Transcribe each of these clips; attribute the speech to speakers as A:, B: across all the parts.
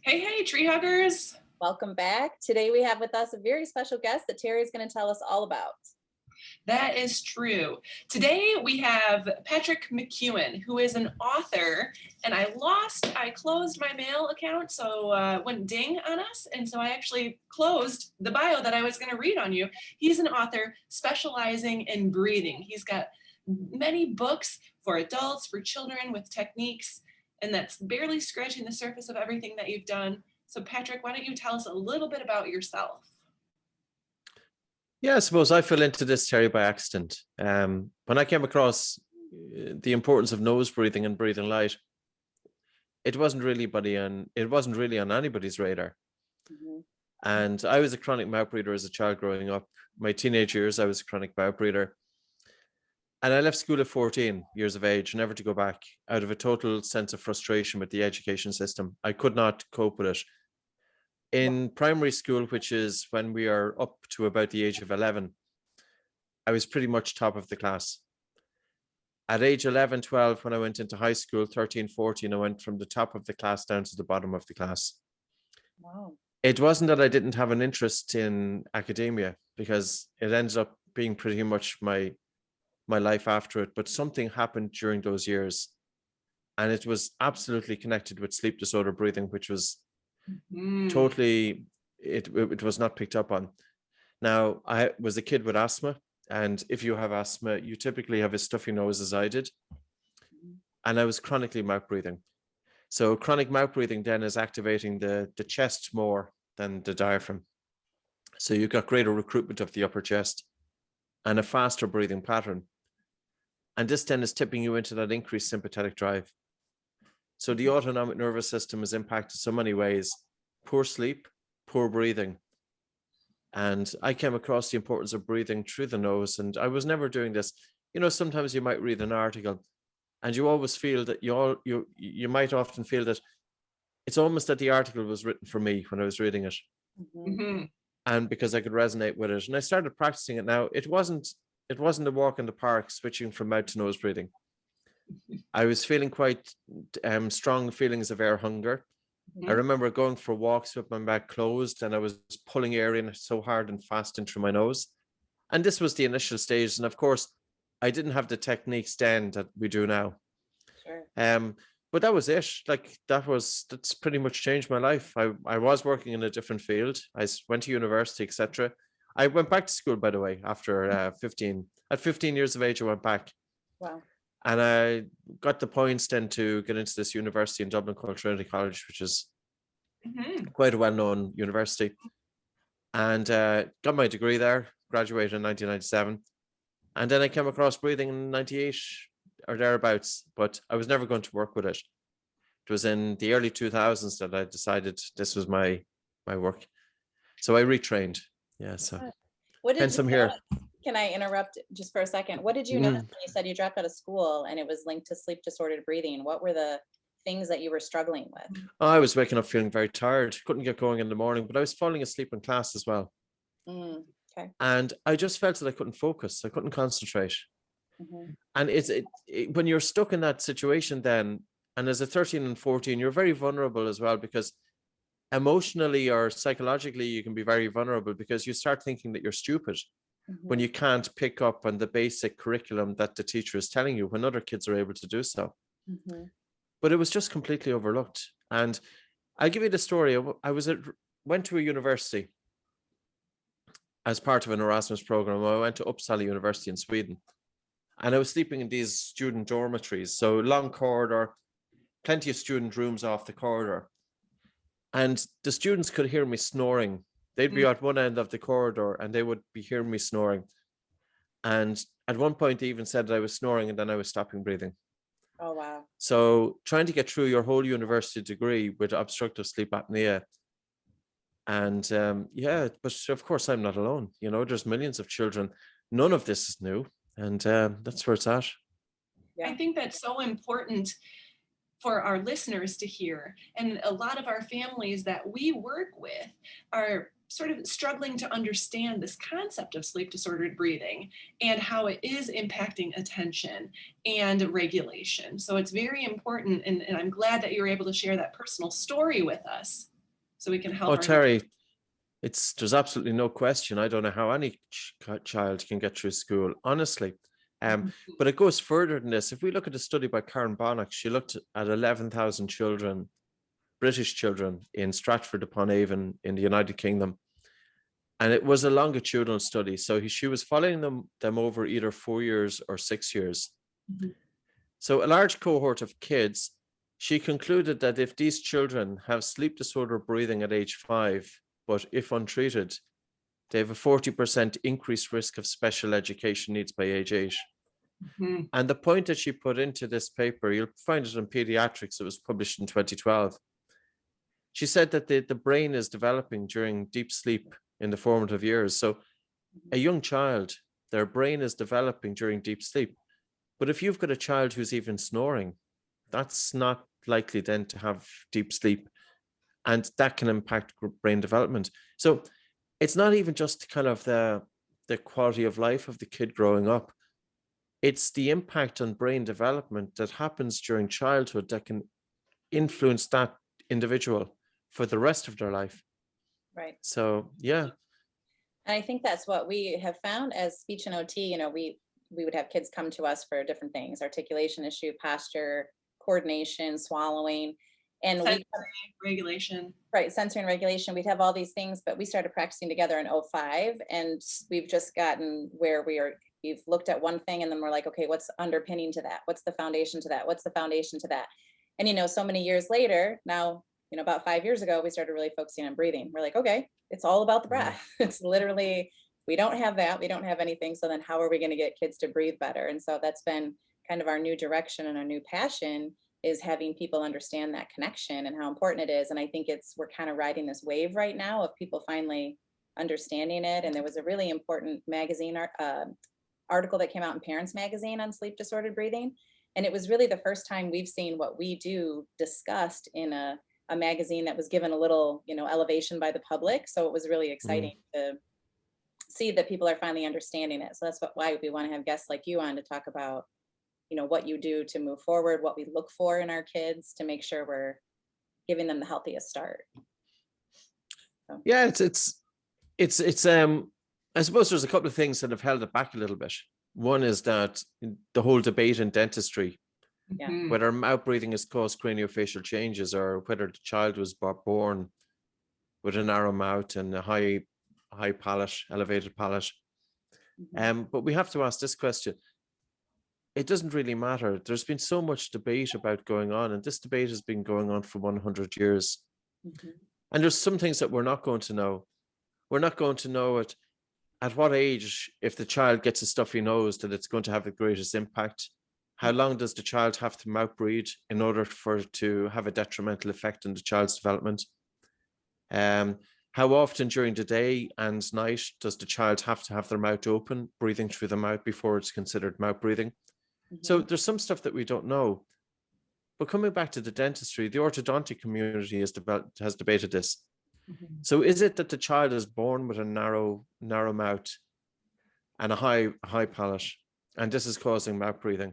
A: Hey, hey, tree huggers.
B: Welcome back. Today we have with us a very special guest that Terri is going to tell us all about.
A: That is true. Today we have Patrick McKeown, who is an author, and I closed my mail account, so it went ding on us, and so I actually closed the bio that I was going to read on you. He's an author specializing in breathing. He's got many books for adults, for children with techniques, and that's barely scratching the surface of everything that you've done. So Patrick, why don't you tell us a little bit about yourself?
C: Yeah, I suppose I fell into this, Terry, by accident. When I came across the importance of nose breathing and breathing light, it wasn't really on anybody's radar. Mm-hmm. And I was a chronic mouth breather as a child growing up. My teenage years, I was a chronic mouth breather. And I left school at 14 years of age, never to go back, out of a total sense of frustration with the education system. I could not cope with it. In primary school, which is when we are up to about the age of 11, I was pretty much top of the class. At age 11, 12, when I went into high school, 13, 14, I went from the top of the class down to the bottom of the class. Wow. It wasn't that I didn't have an interest in academia, because it ended up being pretty much my life after it, but something happened during those years, and it was absolutely connected with sleep disorder breathing, which was totally, it was not picked up on. Now, I was a kid with asthma, and if you have asthma, you typically have a stuffy nose, as I did, and I was chronically mouth breathing. So chronic mouth breathing then is activating the chest more than the diaphragm. So you got greater recruitment of the upper chest and a faster breathing pattern. And this then is tipping you into that increased sympathetic drive. So the autonomic nervous system is impacted so many ways: poor sleep, poor breathing. And I came across the importance of breathing through the nose, and I was never doing this. You know, sometimes you might read an article and you always feel that you might often feel that it's almost that the article was written for me when I was reading it. Mm-hmm. And because I could resonate with it. And I started practicing it now. It wasn't a walk in the park switching from mouth to nose breathing. I was feeling quite strong feelings of air hunger. Mm-hmm. I remember going for walks with my mouth closed, and I was pulling air in so hard and fast in through my nose. And this was the initial stage. And of course, I didn't have the techniques then that we do now. Sure. But that was it. Like that's pretty much changed my life. I was working in a different field. I went to university, etc. I went back to school, by the way, after 15. At 15 years of age, I went back. Wow. And I got the points then to get into this university in Dublin called Trinity College, which is quite a well-known university. And got my degree there, graduated in 1997. And then I came across breathing in 98 or thereabouts, but I was never going to work with it. It was in the early 2000s that I decided this was my work. So I retrained. Yeah, so hence I'm here.
B: Can I interrupt just for a second? What did you notice when you said you dropped out of school and it was linked to sleep disordered breathing? What were the things that you were struggling with?
C: Oh, I was waking up feeling very tired. Couldn't get going in the morning, but I was falling asleep in class as well. Okay. And I just felt that I couldn't focus. I couldn't concentrate. Mm-hmm. And when you're stuck in that situation then, and as a 13 and 14, you're very vulnerable as well, because emotionally or psychologically, you can be very vulnerable because you start thinking that you're stupid when you can't pick up on the basic curriculum that the teacher is telling you when other kids are able to do so. Mm-hmm. But it was just completely overlooked. And I'll give you the story. I went to a university as part of an Erasmus program. I went to Uppsala University in Sweden, and I was sleeping in these student dormitories. So long corridor, plenty of student rooms off the corridor. And the students could hear me snoring. They'd be at one end of the corridor and they would be hearing me snoring. And at one point, they even said that I was snoring and then I was stopping breathing.
B: Oh, wow.
C: So trying to get through your whole university degree with obstructive sleep apnea. And but of course, I'm not alone. You know, there's millions of children. None of this is new. And that's where it's at.
A: Yeah. I think that's so important for our listeners to hear. And a lot of our families that we work with are sort of struggling to understand this concept of sleep disordered breathing and how it is impacting attention and regulation. So it's very important, and I'm glad that you were able to share that personal story with us so we can help.
C: Oh, Terri, there's absolutely no question. I don't know how any child can get through school, honestly. But it goes further than this. If we look at a study by Karen Bonnock, she looked at 11,000 children, British children in Stratford-upon-Avon in the United Kingdom. And it was a longitudinal study. So she was following them over either 4 years or 6 years.
A: Mm-hmm.
C: So a large cohort of kids, she concluded that if these children have sleep disorder breathing at age 5, but if untreated, they have a 40% increased risk of special education needs by age 8.
A: Mm-hmm.
C: And the point that she put into this paper, you'll find it in Pediatrics, it was published in 2012. She said that the brain is developing during deep sleep in the formative years. So a young child, their brain is developing during deep sleep. But if you've got a child who's even snoring, that's not likely then to have deep sleep. And that can impact brain development. So it's not even just kind of the quality of life of the kid growing up. It's the impact on brain development that happens during childhood that can influence that individual for the rest of their life.
B: Right.
C: So, yeah.
B: And I think that's what we have found as speech and OT. You know, we would have kids come to us for different things: articulation issue, posture, coordination, swallowing, and
A: sensory regulation.
B: Right, sensory and regulation. We'd have all these things, but we started practicing together in 2005, and we've just gotten where we've looked at one thing and then we're like, okay, what's underpinning to that? What's the foundation to that? What's the foundation to that? And, you know, so many years later now, you know, about 5 years ago, we started really focusing on breathing. We're like, okay, it's all about the breath. It's literally, we don't have that. We don't have anything. So then how are we going to get kids to breathe better? And so that's been kind of our new direction and our new passion, is having people understand that connection and how important it is. And I think we're kind of riding this wave right now of people finally understanding it. And there was a really important magazine article that came out in Parents Magazine on sleep disordered breathing. And it was really the first time we've seen what we do discussed in a magazine that was given a little, you know, elevation by the public. So it was really exciting to see that people are finally understanding it. So that's why we want to have guests like you on to talk about, you know, what you do to move forward, what we look for in our kids to make sure we're giving them the healthiest start. So.
C: Yeah, it's I suppose there's a couple of things that have held it back a little bit. One is that the whole debate in dentistry, whether mouth breathing has caused craniofacial changes or whether the child was born with a narrow mouth and a high palate, elevated palate. But we have to ask this question. It doesn't really matter. There's been so much debate about going on, and this debate has been going on for 100 years. And there's some things that we're not going to know. We're not going to know at what age, if the child gets a stuffy nose, that it's going to have the greatest impact. How long does the child have to mouth breathe in order for it to have a detrimental effect on the child's development? How often during the day and night does the child have to have their mouth open, breathing through the mouth before it's considered mouth breathing? So there's some stuff that we don't know. But coming back to the dentistry, the orthodontic community has debated this. So is it that the child is born with a narrow mouth and a high palate, and this is causing mouth breathing?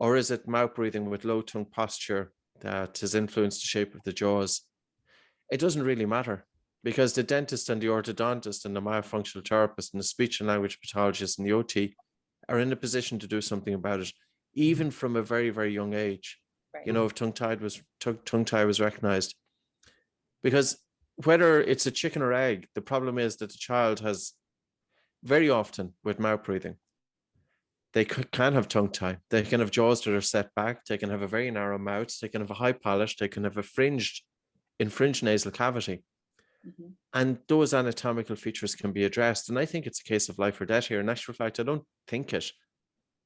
C: Or is it mouth breathing with low tongue posture that has influenced the shape of the jaws? It doesn't really matter, because the dentist and the orthodontist and the myofunctional therapist and the speech and language pathologist and the OT are in a position to do something about it, even from a very, very young age. Right. You know, if tongue tie was recognized. Because whether it's a chicken or egg, the problem is that the child has very often with mouth breathing, they can have tongue tie. They can have jaws that are set back. They can have a very narrow mouth. They can have a high palate. They can have a infringed nasal cavity. And those anatomical features can be addressed. And I think it's a case of life or death here. In actual fact, I don't think it.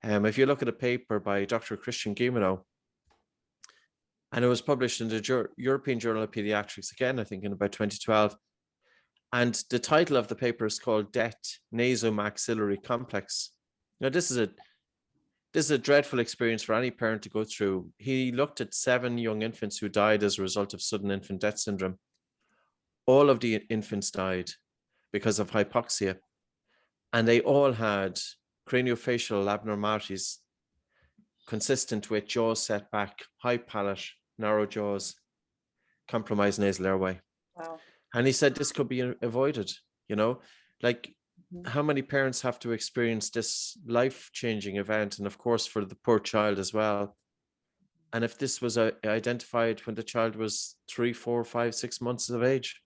C: If you look at a paper by Dr. Christian Guilleminault, and it was published in the European Journal of Pediatrics, again, I think in about 2012. And the title of the paper is called DET, Nasomaxillary Complex. Now, this is a dreadful experience for any parent to go through. He looked at 7 young infants who died as a result of sudden infant death syndrome. All of the infants died because of hypoxia. And they all had craniofacial abnormalities consistent with jaws set back, high palate, narrow jaws, compromised nasal airway.
B: Wow.
C: And he said this could be avoided, you know, like
B: Mhm.
C: how many parents have to experience this life-changing event, and of course for the poor child as well. And if this was identified when the child was 3, 4, 5, 6 months of age,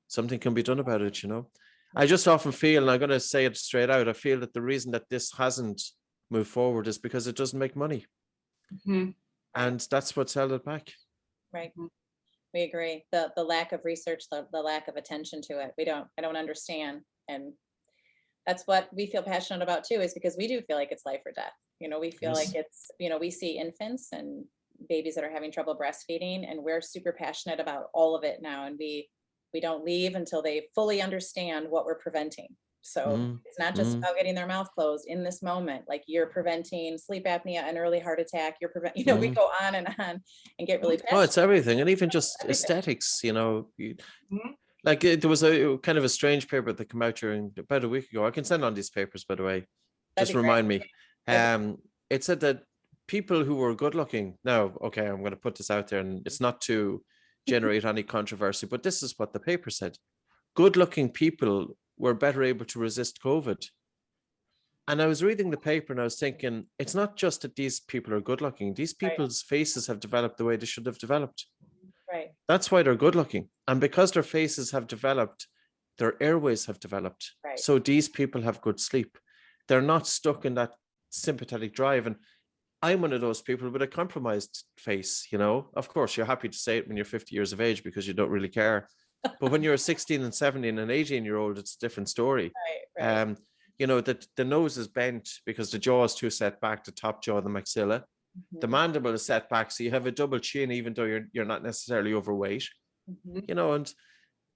C: something can be done about it, you know. I just often feel, and I'm going to say it straight out, I feel that the reason that this hasn't moved forward is because it doesn't make money. And that's what's held it back.
B: Right. We agree. The lack of research, the lack of attention to it. I don't understand. And that's what we feel passionate about too, is because we do feel like it's life or death. You know, we feel like it's, you know, we see infants and babies that are having trouble breastfeeding, and we're super passionate about all of it now. And we don't leave until they fully understand what we're preventing. So it's not just about getting their mouth closed in this moment. Like, you're preventing sleep apnea, an early heart attack. You're you know, we go on and get really passionate.
C: Oh, it's everything. And even just aesthetics, you know, like there was a kind of a strange paper that came out during about a week ago. I can send on these papers, by the way. Just remind me. It said that people who were good looking, now, okay, I'm going to put this out there, and it's not to generate any controversy, but this is what the paper said. Good looking people were better able to resist COVID. And I was reading the paper and I was thinking, it's not just that these people are good looking. These people's faces have developed the way they should have developed.
B: Right.
C: That's why they're good looking. And because their faces have developed, their airways have developed.
B: Right.
C: So these people have good sleep. They're not stuck in that sympathetic drive. And I'm one of those people with a compromised face, you know. Of course, you're happy to say it when you're 50 years of age because you don't really care. But when you're 16 and 17 and 18-year-old, it's a different story.
B: Right.
C: You know, that the nose is bent because the jaw is too set back, the top jaw, the maxilla. The mandible is set back, so you have a double chin, even though you're not necessarily overweight, you know, and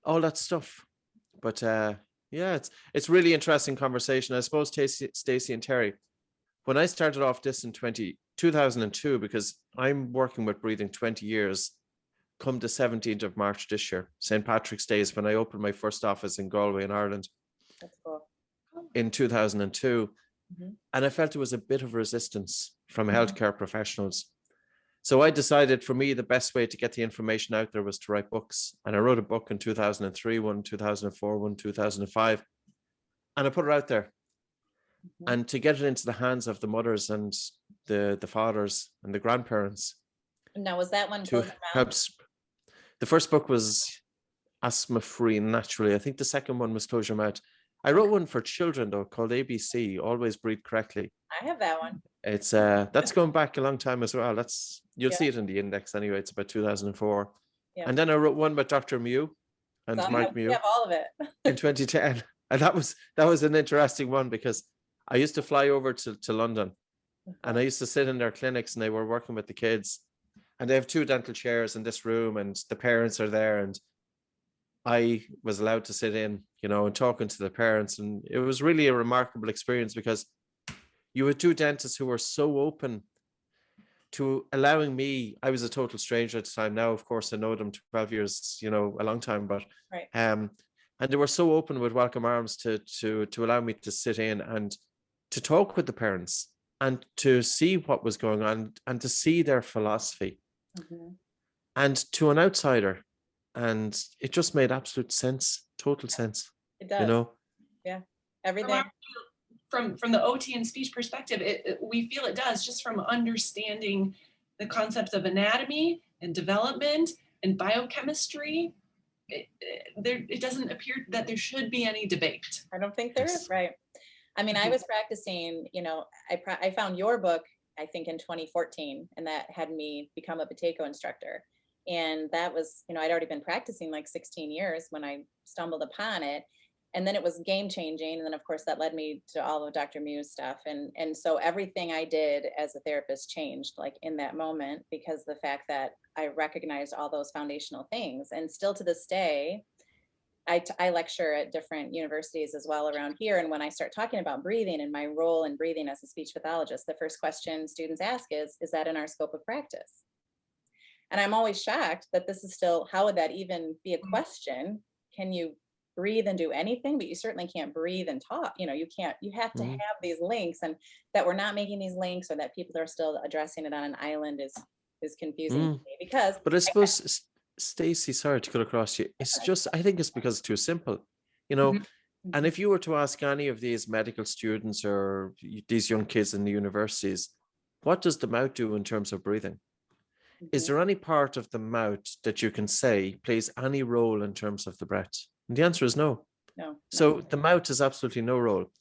C: all that stuff. But yeah, it's really interesting conversation. I suppose Stacy and Terri, when I started off this in 2002, because I'm working with breathing 20 years, come the 17th of March this year, St. Patrick's Day is when I opened my first office in Galway in Ireland.
B: That's cool.
C: In 2002. And I felt there was a bit of resistance from healthcare professionals. So I decided, for me, the best way to get the information out there was to write books. And I wrote a book in 2003, one in 2004, one in 2005. And I put it out there. And to get it into the hands of the mothers and the fathers and the grandparents.
B: Now, was that one
C: to help? The first book was Asthma Free Naturally. I think the second one was Close Your Mouth. I wrote one for children though, called ABC, Always Breathe Correctly.
B: I have that one.
C: It's that's going back a long time as well. You'll see it in the index anyway. It's about 2004. And then I wrote one by Dr. Mew and Mike Mew.
B: We have all of it.
C: In 2010. And that was an interesting one, because I used to fly over to London and I used to sit in their clinics, and they were working with the kids, and they have 2 dental chairs in this room, and the parents are there, and I was allowed to sit in, you know, and talking to the parents. And it was really a remarkable experience, because you had 2 dentists who were so open to allowing me. I was a total stranger at the time. Now, of course, I know them 12 years, you know, a long time, but and they were so open with welcome arms to allow me to sit in and to talk with the parents and to see what was going on and to see their philosophy. And to an outsider, and it just made absolute sense, total sense.
B: It does.
C: You know?
B: Yeah. Everything.
A: From the OT and speech perspective, we feel it does, just from understanding the concepts of anatomy and development and biochemistry. It doesn't appear that there should be any debate.
B: I don't think there is, right? I mean, I was practicing, you know, I found your book, I think in 2014, and that had me become a Buteyko instructor. And that was, you know, I'd already been practicing like 16 years when I stumbled upon it. And then it was game changing. And then, of course, that led me to all of Dr. Mew's stuff. And so everything I did as a therapist changed, like in that moment, because the fact that I recognized all those foundational things. And still to this day, I lecture at different universities as well around here. And when I start talking about breathing and my role in breathing as a speech pathologist, the first question students ask is that in our scope of practice? And I'm always shocked that this is still, how would that even be a question? Can you breathe and do anything, but you certainly can't breathe and talk. You know, you have to
C: Mhm.
B: have these links, and that we're not making these links, or that people are still addressing it on an island is confusing to
C: Mm.
B: me, because
C: But I suppose, Stacey, sorry to cut across you. It's just, I think it's because it's too simple, you know.
A: Mhm.
C: And if you were to ask any of these medical students or these young kids in the universities, what does the mouth do in terms of breathing? Is
B: Mhm.
C: there any part of the mouth that you can say plays any role in terms of the breath? And the answer is no.
B: No,
C: So the mouth has absolutely no role.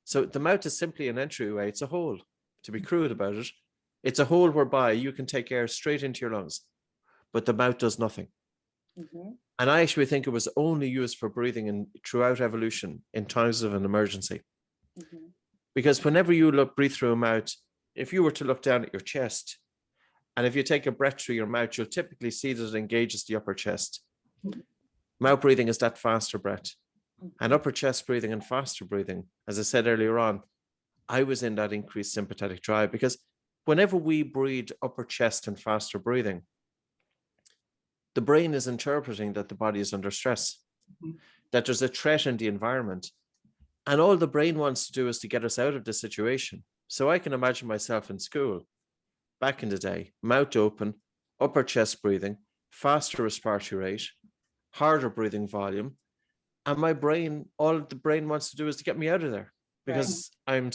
C: So the mouth is simply an entryway. It's a hole, to be crude about it. It's a hole whereby you can take air straight into your lungs, but the mouth does nothing.
B: Mhm.
C: And I actually think it was only used for breathing in throughout evolution in times of an emergency.
B: Mhm.
C: Because whenever you breathe through a mouth, if you were to look down at your chest, and if you take a breath through your mouth, you'll typically see that it engages the upper chest. Mouth breathing is that faster breath. And
B: Mhm.
C: upper chest breathing and faster breathing, as I said earlier on, I was in that increased sympathetic drive, because whenever we breathe upper chest and faster breathing, the brain is interpreting that the body is under stress,
A: Mhm.
C: that there's a threat in the environment. And all the brain wants to do is to get us out of the situation. So I can imagine myself in school back in the day, mouth open, upper chest breathing, faster respiratory rate, harder breathing volume. And my brain, all the brain wants to do is to get me out of there,
B: Right,
C: because I'm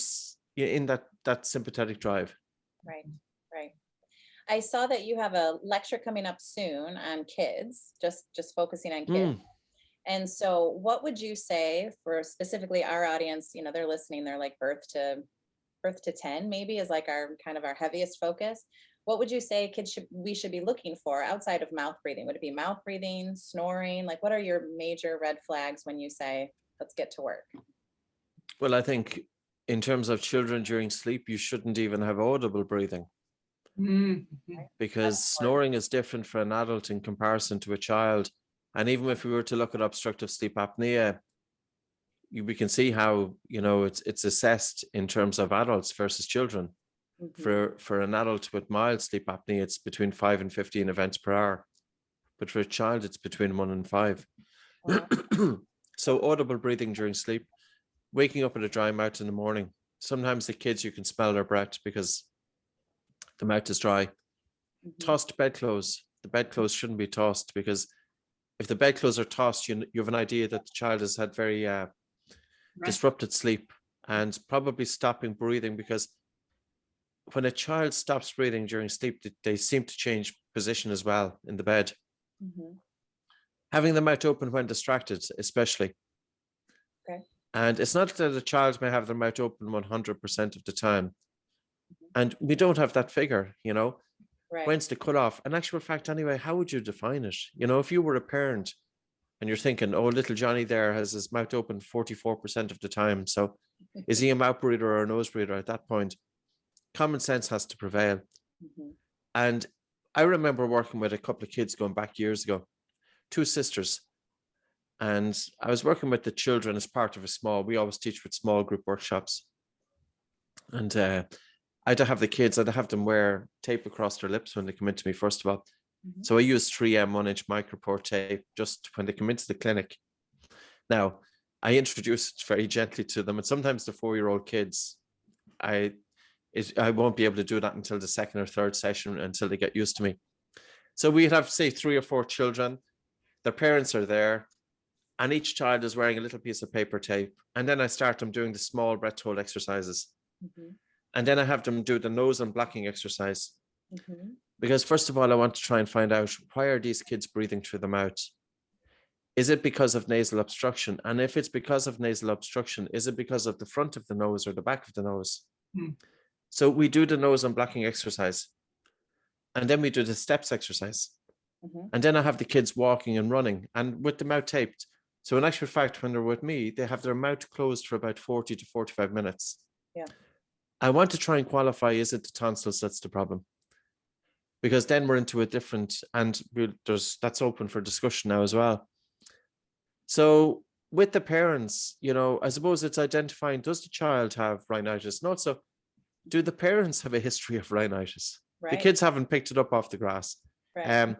C: in that sympathetic drive.
B: right, right. I saw that you have a lecture coming up soon on kids, just focusing on kids.
C: Mm.
B: And so what would you say for specifically our audience, you know, they're listening, they're like birth to 10 maybe is like our kind of our heaviest focus. What would you say we should be looking for outside of mouth breathing? Would it be mouth breathing, snoring? Like, what are your major red flags when you say, let's get to work?
C: Well, I think in terms of children during sleep, you shouldn't even have audible breathing,
A: Mhm.
B: That's
C: because
B: important.
C: snoring is different for an adult in comparison to a child. And even if we were to look at obstructive sleep apnea, we can see how, it's assessed in terms of adults versus children.
B: Mhm.
C: For an adult with mild sleep apnea, it's between 5 and 15 events per hour, but for a child, it's between 1 and 5.
B: Wow.
C: So audible breathing during sleep, waking up with a dry mouth in the morning. Sometimes the kids, you can smell their breath because the mouth is dry.
B: Mhm.
C: Tossed bedclothes. The bedclothes shouldn't be tossed, because if the bedclothes are tossed, you have an idea that the child has had very
A: Right.
C: disrupted sleep and probably stopping breathing, because when a child stops breathing during sleep, they seem to change position as well in the bed.
B: Mhm.
C: Having the mouth open when distracted, especially.
B: Okay.
C: And it's not that a child may have their mouth open 100% of the time. And we don't have that figure,
B: Right.
C: when's the cutoff? In actual fact, anyway, how would you define it? If you were a parent and you're thinking, oh, little Johnny there has his mouth open 44% of the time. So is he a mouth breather or a nose breather at that point? Common sense has to prevail.
B: Mhm.
C: And I remember working with a couple of kids going back years ago, two sisters. And I was working with the children as part of we always teach with small group workshops. And I'd have the kids, I'd have them wear tape across their lips when they come into me, first of all.
B: Mhm.
C: So I use 3M 1-inch micropore tape just when they come into the clinic. Now, I introduce it very gently to them. And sometimes the 4-year-old kids, I won't be able to do that until the second or third session, until they get used to me. So we'd have, say, 3 or 4 children. Their parents are there, and each child is wearing a little piece of paper tape. And then I start them doing the small breath hold exercises.
B: Mhm.
C: And then I have them do the nose and blocking exercise.
B: Mhm.
C: Because first of all, I want to try and find out, why are these kids breathing through the mouth? Is it because of nasal obstruction? And if it's because of nasal obstruction, is it because of the front of the nose or the back of the nose?
A: Mhm.
C: So we do the nose and blocking exercise. And then we do the steps exercise.
B: Mhm.
C: And then I have the kids walking and running and with the mouth taped. So in actual fact, when they're with me, they have their mouth closed for about 40 to 45 minutes.
B: Yeah.
C: I want to try and qualify, is it the tonsils that's the problem? Because then we're into a different, and that's open for discussion now as well. So with the parents, I suppose it's identifying, does the child have rhinitis? Not so, do the parents have a history of rhinitis? The
B: Right.
C: kids haven't picked it up off the grass.
B: Right.
C: Um,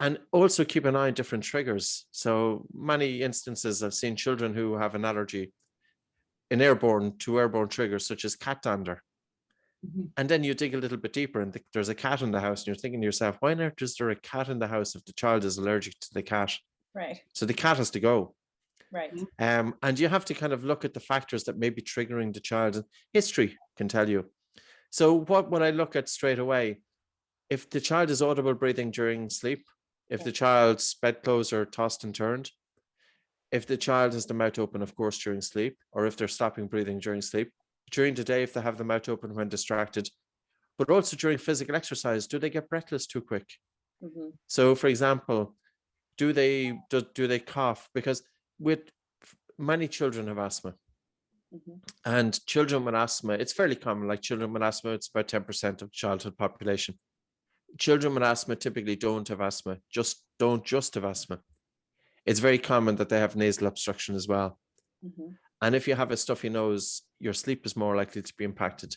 C: And also keep an eye on different triggers. So many instances I've seen children who have an allergy to airborne triggers such as cat dander.
A: Mhm.
C: And then you dig a little bit deeper and there's a cat in the house and you're thinking to yourself, why on earth is there a cat in the house if the child is allergic to the cat?
B: Right.
C: So the cat has to go.
B: Right.
C: And you have to kind of look at the factors that may be triggering the child. And history can tell you. So what would I look at straight away? If the child is audible breathing during sleep, if the child's bedclothes are tossed and turned, if the child has the mouth open, of course, during sleep, or if they're stopping breathing during sleep, during the day, if they have the mouth open when distracted, but also during physical exercise, do they get breathless too quick?
B: Mm-hmm.
C: So, for example, do they cough? Because with many children have asthma,
B: Mm-hmm.
C: and children with asthma, it's fairly common. Like children with asthma, it's about 10% of childhood population. Children with asthma typically don't have asthma, don't have asthma. It's very common that they have nasal obstruction as well.
B: Mm-hmm.
C: And if you have a stuffy nose, your sleep is more likely to be impacted.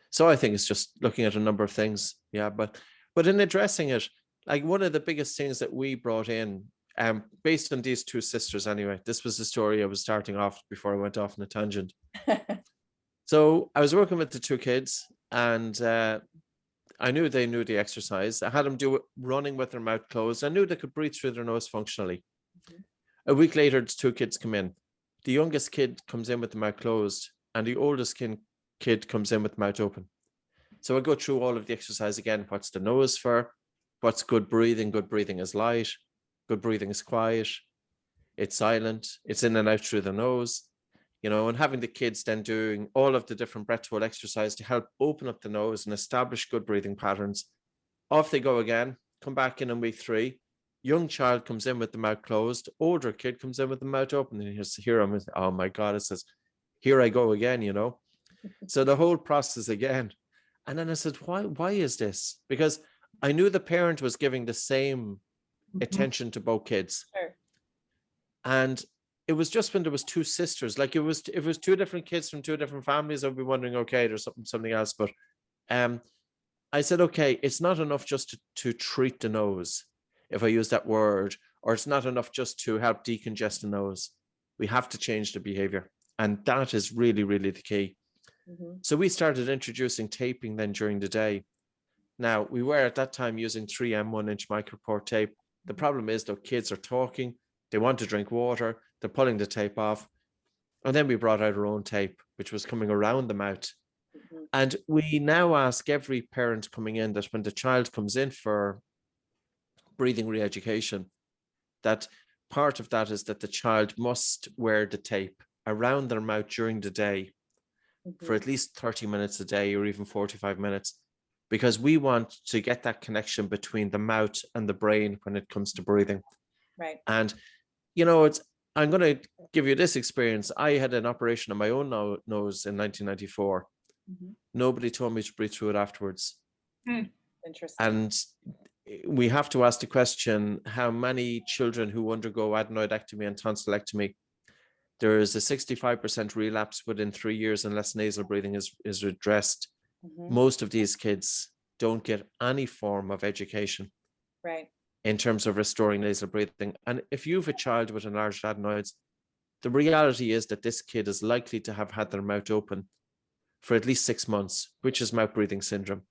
C: So I think it's just looking at a number of things. Yeah, but in addressing it, like one of the biggest things that we brought in, based on these two sisters anyway, this was the story I was starting off before I went off on a tangent. So I was working with the two kids and I knew they knew the exercise. I had them do it running with their mouth closed. I knew they could breathe through their nose functionally. Mm-hmm. A week later, the two kids come in. The youngest kid comes in with the mouth closed and the oldest kid comes in with the mouth open. So I go through all of the exercise again. What's the nose for? What's good breathing? Good breathing is light. Good breathing is quiet. It's silent. It's in and out through the nose. You know, and having the kids then doing all of the different breath hold exercise to help open up the nose and establish good breathing patterns. Off they go again, come back in on week 3. Young child comes in with the mouth closed. Older kid comes in with the mouth open. And here I'm, oh my God, it says, here I go again, you know. So the whole process again. And then I said, why is this? Because I knew the parent was giving the same attention to both kids.
B: Sure.
C: And it was just when there was two sisters, like if it was two different kids from two different families, I'd be wondering, okay, there's something else. But I said, okay, it's not enough just to treat the nose, if I use that word, or it's not enough just to help decongest the nose. We have to change the behavior. And that is really, really the key. Mm-hmm. So we started introducing taping then during the day. Now, we were at that time using 3M 1-inch micropore tape. The problem is that kids are talking, they want to drink water, they're pulling the tape off. And then we brought out our own tape, which was coming around the mouth. Mm-hmm. And we now ask every parent coming in that when the child comes in for breathing re-education, that part of that is that the child must wear the tape around their mouth during the day. Mm-hmm. For at least 30 minutes a day or even 45 minutes, because we want to get that connection between the mouth and the brain when it comes to breathing.
B: Right.
C: And, you know, I'm going to give you this experience. I had an operation on my own nose in 1994. Mm-hmm. Nobody told me to breathe through it afterwards.
B: Interesting.
C: And we have to ask the question, how many children who undergo adenoidectomy and tonsillectomy, there is a 65% relapse within 3 years unless nasal breathing is addressed. Mm-hmm. Most of these kids don't get any form of education,
B: right,
C: in terms of restoring nasal breathing. And if you have a child with enlarged adenoids, the reality is that this kid is likely to have had their mouth open for at least 6 months, which is mouth breathing syndrome.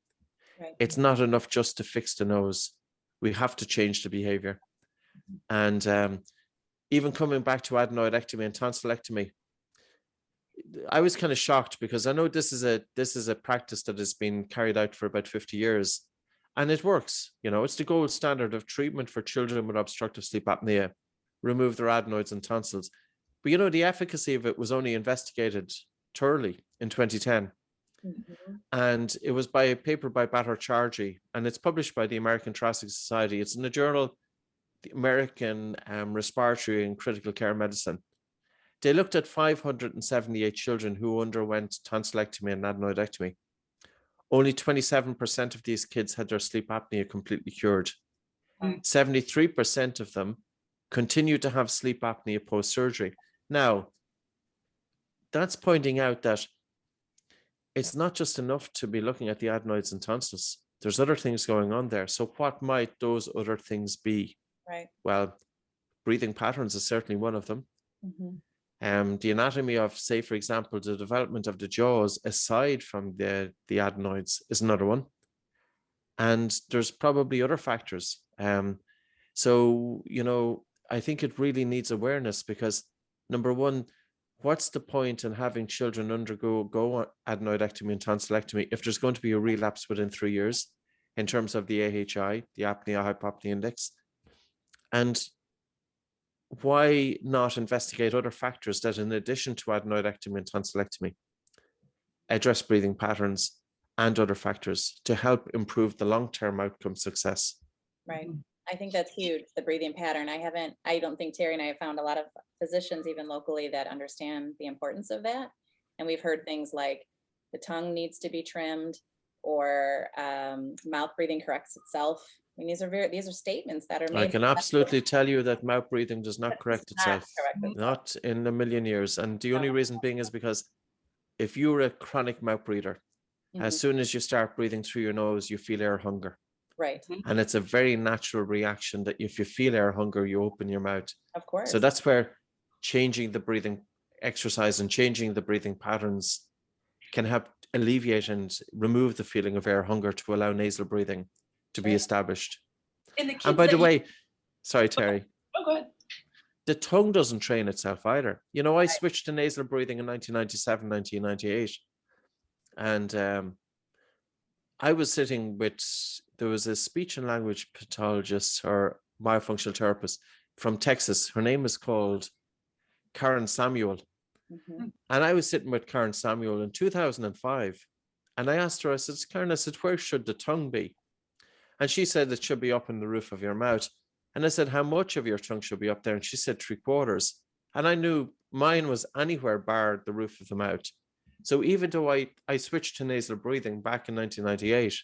C: Right. It's not enough just to fix the nose. We have to change the behavior. And even coming back to adenoidectomy and tonsillectomy, I was kind of shocked because I know this is a practice that has been carried out for about 50 years, and it works. You know, it's the gold standard of treatment for children with obstructive sleep apnea. Remove their adenoids and tonsils. But you know, the efficacy of it was only investigated thoroughly in 2010. Mm-hmm. And it was by a paper by Buteyko, and it's published by the American Thoracic Society. It's in the journal, the American Respiratory and Critical Care Medicine. They looked at 578 children who underwent tonsillectomy and adenoidectomy. Only 27% of these kids had their sleep apnea completely cured. 73% of them continued to have sleep apnea post-surgery. Now, that's pointing out that it's not just enough to be looking at the adenoids and tonsils. there's other things going on there. So what might those other things be?
B: Right.
C: Well, breathing patterns is certainly one of them. The anatomy of, say, for example, the development of the jaws, aside from the adenoids, is another one. And there's probably other factors. So, you know, I think it really needs awareness, because number one, what's the point in having children undergo adenoidectomy and tonsillectomy if there's going to be a relapse within 3 years in terms of the AHI, the apnea-hypopnea index? And why not investigate other factors that, in addition to adenoidectomy and tonsillectomy, address breathing patterns and other factors to help improve the long-term outcome success?
B: Right. I think that's huge, the breathing pattern. I don't think Terri and I have found a lot of physicians, even locally, that understand the importance of that. And we've heard things like the tongue needs to be trimmed, or mouth breathing corrects itself. I mean, these are statements that are made.
C: I can absolutely tell you that mouth breathing does not correct itself.
B: Correct
C: Not in a million years. And the only reason being is because if you're a chronic mouth breather, as soon as you start breathing through your nose, you feel air hunger.
B: Right.
C: And it's a very natural reaction that if you feel air hunger, you open your mouth.
B: Of course.
C: So that's where changing the breathing exercise and changing the breathing patterns can help alleviate and remove the feeling of air hunger to allow nasal breathing to be established. And by the way, sorry, Terri.
A: Oh, go ahead.
C: The tongue doesn't train itself either. You know, I switched to nasal breathing in 1997, 1998. And I was sitting with, there was a speech and language pathologist or myofunctional therapist from Texas. Her name is called Karen Samuel. And I was sitting with Karen Samuel in 2005. And I asked her, I said, Karen, I said, where should the tongue be? And she said, it should be up in the roof of your mouth. And I said, how much of your tongue should be up there? And she said 3/4. And I knew mine was anywhere bar the roof of the mouth. So even though I switched to nasal breathing back in 1998,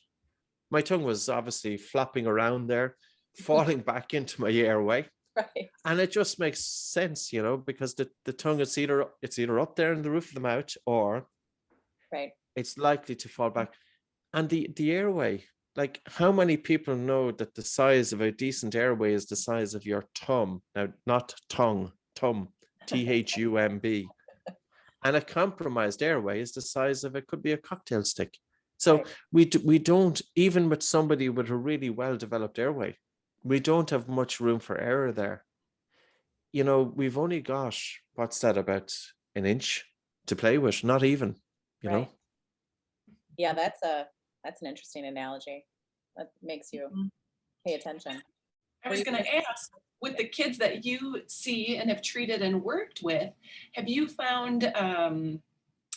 C: my tongue was obviously flapping around there, falling back into my airway.
B: Right.
C: And it just makes sense, you know, because the tongue, it's either up there in the roof of the mouth, or it's likely to fall back. And the airway, like, how many people know that the size of a decent airway is the size of your thumb? Now, not tongue, thumb, THUMB. And a compromised airway is the size of, it could be a cocktail stick. So we don't, even with somebody with a really well-developed airway, we don't have much room for error there. You know, we've only got, what's that, about an inch to play with, not even, you know?
B: Yeah, that's an interesting analogy. That makes you pay attention.
A: I was going to ask, with the kids that you see and have treated and worked with, have you found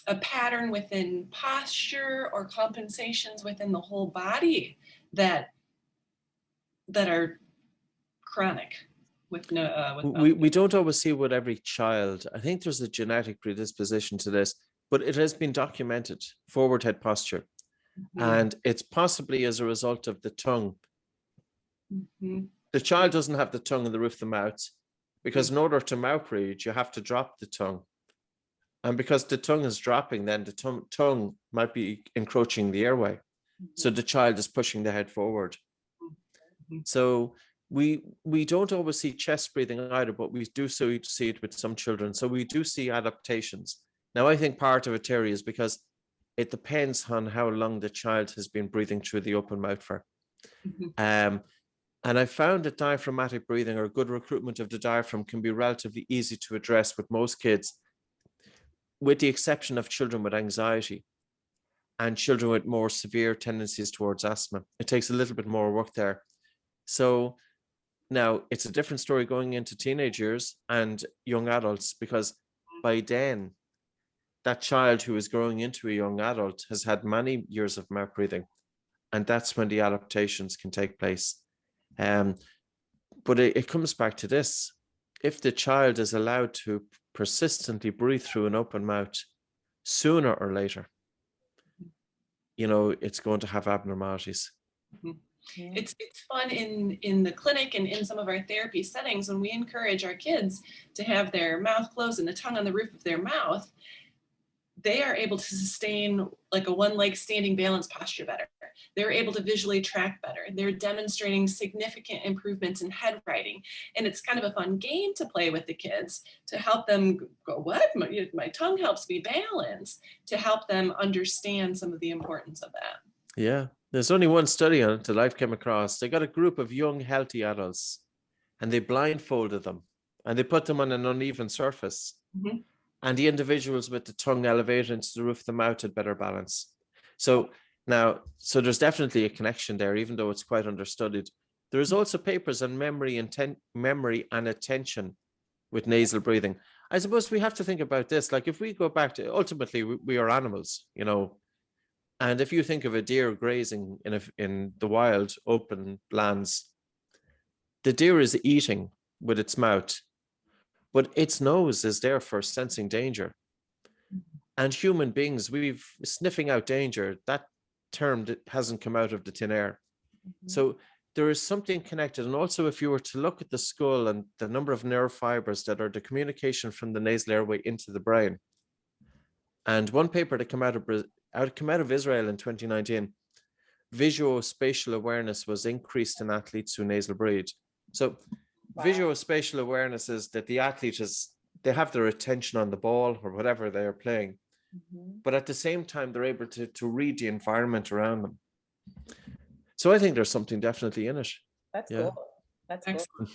A: a pattern within posture or compensations within the whole body that are chronic with
C: we don't always see with every child. I think there's a genetic predisposition to this, but it has been documented, forward head posture. And it's possibly as a result of the tongue. The child doesn't have the tongue in the roof of the mouth, because in order to mouth breathe, you have to drop the tongue. And because the tongue is dropping, then the tongue might be encroaching the airway. So the child is pushing the head forward. So we don't always see chest breathing either, but we do see it with some children. So we do see adaptations. Now, I think part of it, Terri, is because it depends on how long the child has been breathing through the open mouth for. And I found that diaphragmatic breathing, or good recruitment of the diaphragm, can be relatively easy to address with most kids, with the exception of children with anxiety and children with more severe tendencies towards asthma. It takes a little bit more work there. So now it's a different story going into teenage years and young adults, because by then, that child who is growing into a young adult has had many years of mouth breathing, and that's when the adaptations can take place. But it comes back to this. If the child is allowed to persistently breathe through an open mouth, sooner or later, you know, it's going to have abnormalities.
A: It's fun in the clinic and in some of our therapy settings when we encourage our kids to have their mouth closed and the tongue on the roof of their mouth. they are able to sustain like a one leg standing balance posture better. They're able to visually track better. They're demonstrating significant improvements in head writing. And it's kind of a fun game to play with the kids to help them go, what? My tongue helps me balance, to help them understand some of the importance of that.
C: Yeah. There's only one study on it that I've come across. They got a group of young, healthy adults and they blindfolded them and they put them on an uneven surface.
A: Mm-hmm.
C: And the individuals with the tongue elevated into the roof of the mouth had better balance. So there's definitely a connection there, even though it's quite understudied. There is also papers on memory and attention with nasal breathing. I suppose we have to think about this. Like if we go back to, ultimately we are animals, you know, and if you think of a deer grazing in the wild open lands, the deer is eating with its mouth, but its nose is there for sensing danger. And human beings, we've sniffing out danger. That term that hasn't come out of the tin air.
B: Mm-hmm.
C: So there is something connected. And also, if you were to look at the skull and the number of nerve fibers that are the communication from the nasal airway into the brain, and one paper that came out of Israel in 2019, visuospatial awareness was increased in athletes who nasal breathe. So wow. Visuospatial awareness is that the athlete they have their attention on the ball or whatever they are playing, mm-hmm. but at the same time, they're able to read the environment around them. So I think there's something definitely in it.
B: That's cool. That's excellent. Cool.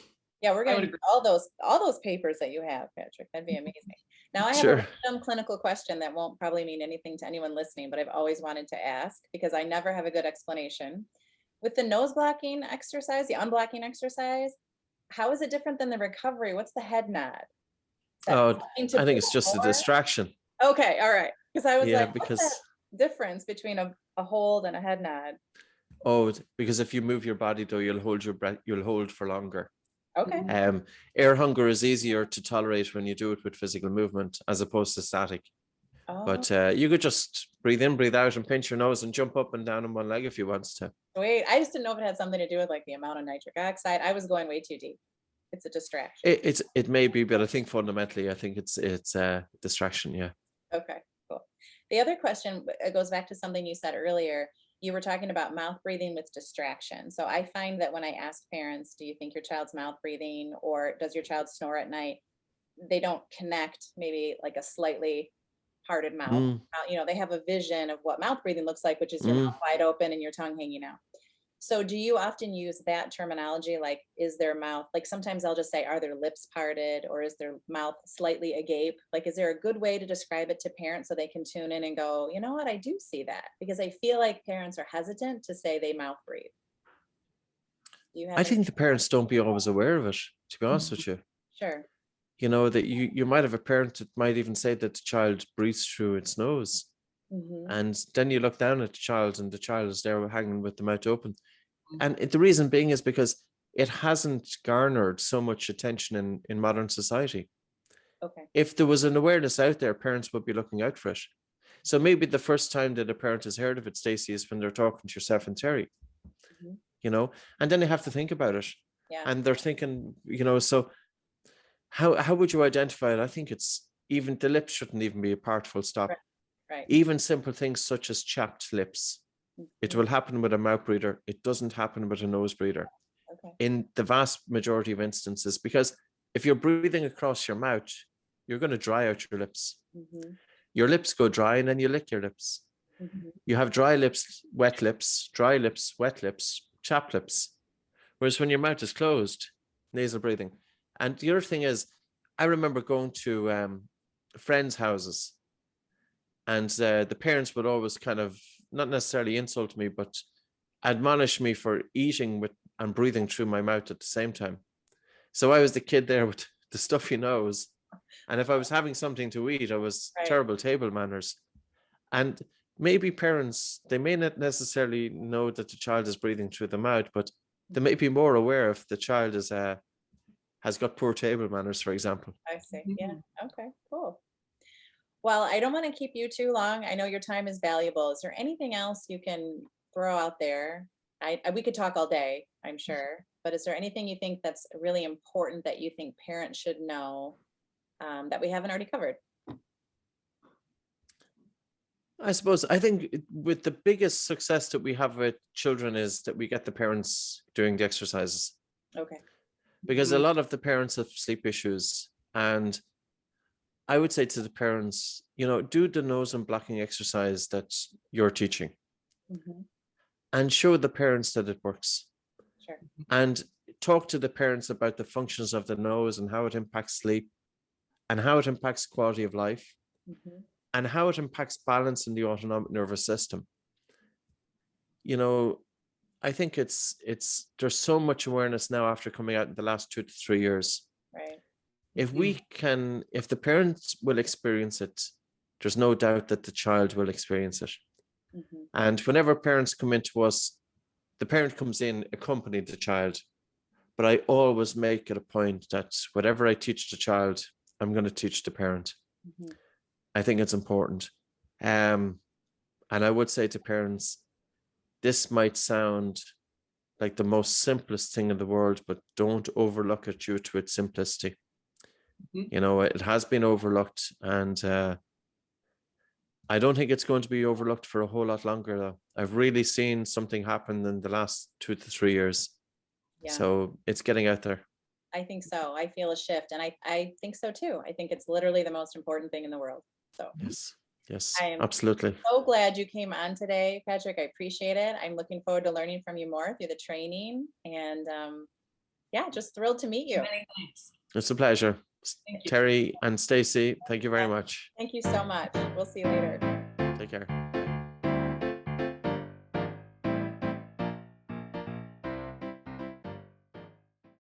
B: Yeah, we're going to do all those papers that you have, Patrick. That'd be amazing. Now I have a random clinical question that won't probably mean anything to anyone listening, but I've always wanted to ask because I never have a good explanation. With the nose blocking exercise, the unblocking exercise, how is it different than the recovery? What's the head nod?
C: I think it's just a distraction.
B: Okay, all right. Because I was like, what's the difference between a hold and a head nod?
C: Oh, because if you move your body though, you'll hold your breath, you'll hold for longer.
B: Okay.
C: Air hunger is easier to tolerate when you do it with physical movement as opposed to static. Oh. But you could just breathe in, breathe out, and pinch your nose and jump up and down on one leg if you want to.
B: Wait, I just didn't know if it had something to do with like the amount of nitric oxide. I was going way too deep. It's a distraction.
C: It may be, but I think fundamentally, I think it's a distraction. Yeah.
B: Okay, cool. The other question goes back to something you said earlier. You were talking about mouth breathing with distraction. So I find that when I ask parents, do you think your child's mouth breathing or does your child snore at night? They don't connect maybe like a slightly parted mouth. You know, they have a vision of what mouth breathing looks like, which is your mouth wide open and your tongue hanging out. So do you often use that terminology? Like, is their mouth, like sometimes I'll just say, are their lips parted or is their mouth slightly agape? Like, is there a good way to describe it to parents so they can tune in and go, you know what, I do see that? Because I feel like parents are hesitant to say they mouth breathe.
C: I think the parents don't be always aware of it, to be honest with you.
B: Sure.
C: You know, that you might have a parent that might even say that the child breathes through its nose. Mm-hmm. And then you look down at the child and the child is there hanging with the mouth open. Mm-hmm. And the reason being is because it hasn't garnered so much attention in modern society.
B: Okay.
C: If there was an awareness out there, parents would be looking out for it. So maybe the first time that a parent has heard of it, Stacy, is when they're talking to yourself and Terri, mm-hmm. you know, and then they have to think about it.
B: Yeah.
C: And they're thinking, you know, so how would you identify it? I think it's even the lips shouldn't even be a part, full stop.
B: Right.
C: Even simple things such as chapped lips. Mm-hmm. It will happen with a mouth breather. It doesn't happen with a nose breather.
B: Okay.
C: In the vast majority of instances, because if you're breathing across your mouth, you're going to dry out your lips. Mm-hmm. Your lips go dry and then you lick your lips. Mm-hmm. You have dry lips, wet lips, wet lips, chapped lips. Whereas when your mouth is closed, nasal breathing. And the other thing is, I remember going to friends' houses and the parents would always kind of, not necessarily insult me, but admonish me for eating with and breathing through my mouth at the same time. So I was the kid there with the stuffy nose. And if I was having something to eat, I was terrible table manners. And maybe parents, they may not necessarily know that the child is breathing through the mouth, but they may be more aware if the child is has got poor table manners, for example.
B: I see. Yeah. Okay, cool. Well, I don't want to keep you too long. I know your time is valuable. Is there anything else you can throw out there? We could talk all day, I'm sure, but is there anything you think that's really important that you think parents should know that we haven't already covered?
C: I suppose, I think with the biggest success that we have with children is that we get the parents doing the exercises,
B: Okay.
C: because a lot of the parents have sleep issues. And I would say to the parents, do the nose and blocking exercise that you're teaching
B: Mhm.
C: and show the parents that it works.
B: Sure.
C: And talk to the parents about the functions of the nose and how it impacts sleep and how it impacts quality of life
B: Mhm.
C: and how it impacts balance in the autonomic nervous system. I think there's so much awareness now after coming out in the last 2 to 3 years.
B: Right.
C: If the parents will experience it, there's no doubt that the child will experience it.
B: Mhm.
C: And whenever parents come into us, the parent comes in, accompany the child. But I always make it a point that whatever I teach the child, I'm going to teach the parent.
B: Mhm.
C: I think it's important. And I would say to parents, this might sound like the most simplest thing in the world, but don't overlook it due to its simplicity. It has been overlooked, and I don't think it's going to be overlooked for a whole lot longer, though. I've really seen something happen in the last 2 to 3 years.
B: Yeah.
C: So it's getting out there.
B: I think so. I feel a shift, and I think so too. I think it's literally the most important thing in the world. So
C: Yes,
B: I am
C: absolutely.
B: so glad you came on today, Patrick. I appreciate it. I'm looking forward to learning from you more through the training, and yeah, just thrilled to meet you.
A: Many thanks.
C: It's a pleasure.
B: Thank you.
C: Terry and Stacy, thank you very much.
B: Thank you so much. We'll see you later.
C: Take care.